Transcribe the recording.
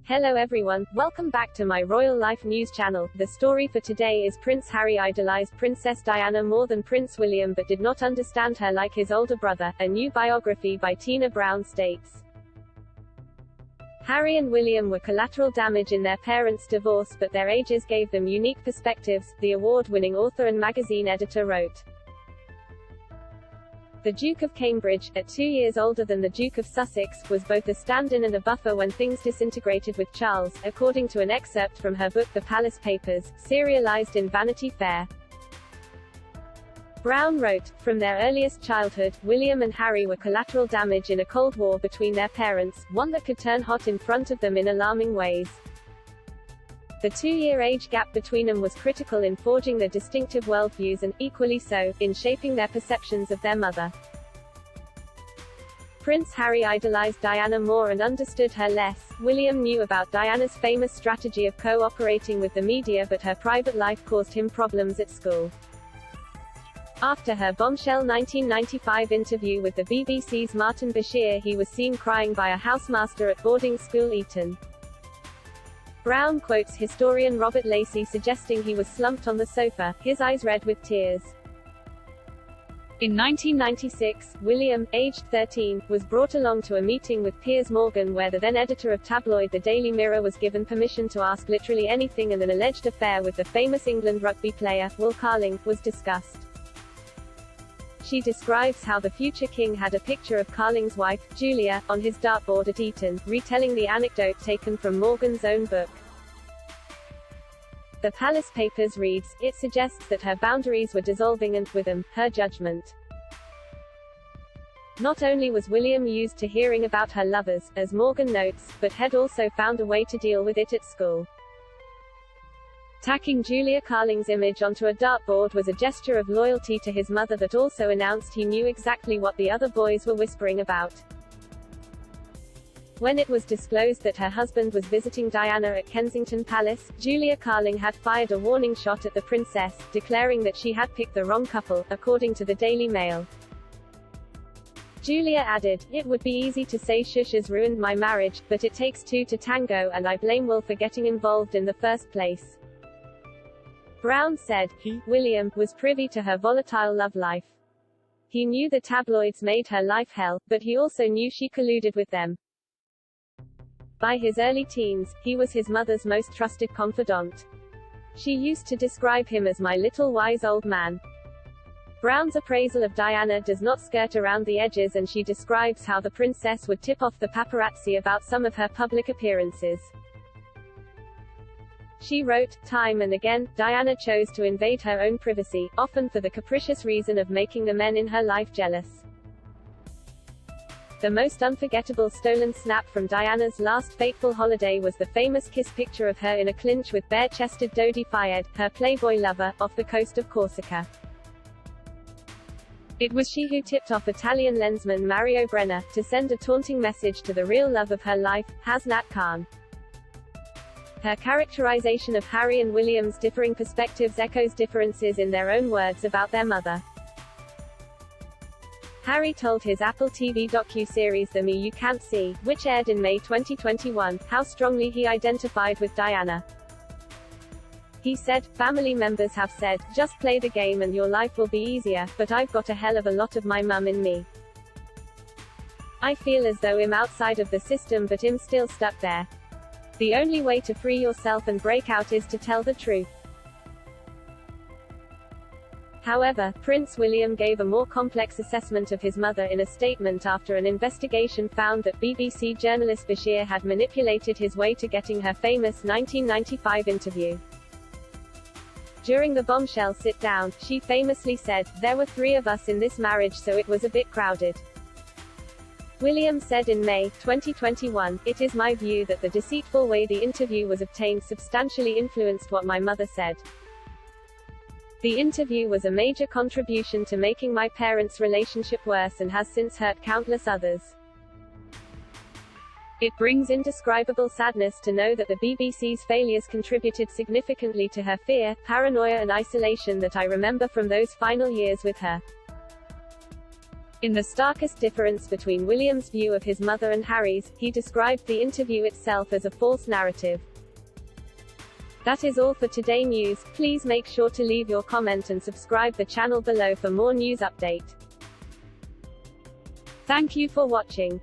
Hello everyone, welcome back to my Royal Life News channel. The story for today is Prince Harry idolized Princess Diana more than Prince William but did not understand her like his older brother. A new biography by Tina Brown states, Harry and William were collateral damage in their parents' divorce, but their ages gave them unique perspectives, the award-winning author and magazine editor wrote. The Duke of Cambridge, at 2 years older than the Duke of Sussex, was both a stand-in and a buffer when things disintegrated with Charles, according to an excerpt from her book The Palace Papers, serialized in Vanity Fair. Brown wrote, from their earliest childhood, William and Harry were collateral damage in a Cold War between their parents, one that could turn hot in front of them in alarming ways. The 2-year age gap between them was critical in forging their distinctive worldviews and, equally so, in shaping their perceptions of their mother. Prince Harry idolized Diana more and understood her less. William knew about Diana's famous strategy of cooperating with the media, but her private life caused him problems at school. After her bombshell 1995 interview with the BBC's Martin Bashir, he was seen crying by a housemaster at boarding school Eton. Brown quotes historian Robert Lacey suggesting he was slumped on the sofa, his eyes red with tears. In 1996, William, aged 13, was brought along to a meeting with Piers Morgan where the then editor of tabloid The Daily Mirror was given permission to ask literally anything, and an alleged affair with the famous England rugby player, Will Carling, was discussed. She describes how the future king had a picture of Carling's wife, Julia, on his dartboard at Eton, retelling the anecdote taken from Morgan's own book. The Palace Papers reads, it suggests that her boundaries were dissolving and, with them, her judgment. Not only was William used to hearing about her lovers, as Morgan notes, but had also found a way to deal with it at school. Tacking Julia Carling's image onto a dartboard was a gesture of loyalty to his mother that also announced he knew exactly what the other boys were whispering about. When it was disclosed that her husband was visiting Diana at Kensington Palace, Julia Carling had fired a warning shot at the princess, declaring that she had picked the wrong couple, according to the Daily Mail. Julia added, it would be easy to say shush has ruined my marriage, but it takes two to tango, and I blame Will for getting involved in the first place. Brown said, William, was privy to her volatile love life. He knew the tabloids made her life hell, but he also knew she colluded with them. By his early teens, he was his mother's most trusted confidant. She used to describe him as my little wise old man. Brown's appraisal of Diana does not skirt around the edges, and she describes how the princess would tip off the paparazzi about some of her public appearances. She wrote, time and again, Diana chose to invade her own privacy, often for the capricious reason of making the men in her life jealous. The most unforgettable stolen snap from Diana's last fateful holiday was the famous kiss picture of her in a clinch with bare-chested Dodi Fayed, her Playboy lover, off the coast of Corsica. It was she who tipped off Italian lensman Mario Brenner to send a taunting message to the real love of her life, Hasnat Khan. Her characterization of Harry and William's differing perspectives echoes differences in their own words about their mother. Harry told his Apple TV docu-series The Me You Can't See, which aired in May 2021, how strongly he identified with Diana. He said, family members have said, just play the game and your life will be easier, but I've got a hell of a lot of my mum in me. I feel as though I'm outside of the system but I'm still stuck there. The only way to free yourself and break out is to tell the truth. However, Prince William gave a more complex assessment of his mother in a statement after an investigation found that BBC journalist Bashir had manipulated his way to getting her famous 1995 interview. During the bombshell sit-down, she famously said, there were 3 of us in this marriage so it was a bit crowded. William said in May 2021, it is my view that the deceitful way the interview was obtained substantially influenced what my mother said. The interview was a major contribution to making my parents' relationship worse and has since hurt countless others. It brings indescribable sadness to know that the BBC's failures contributed significantly to her fear, paranoia and isolation that I remember from those final years with her. In the starkest difference between William's view of his mother and Harry's, he described the interview itself as a false narrative. That is all for today news. Please make sure to leave your comment and subscribe the channel below for more news update. Thank you for watching.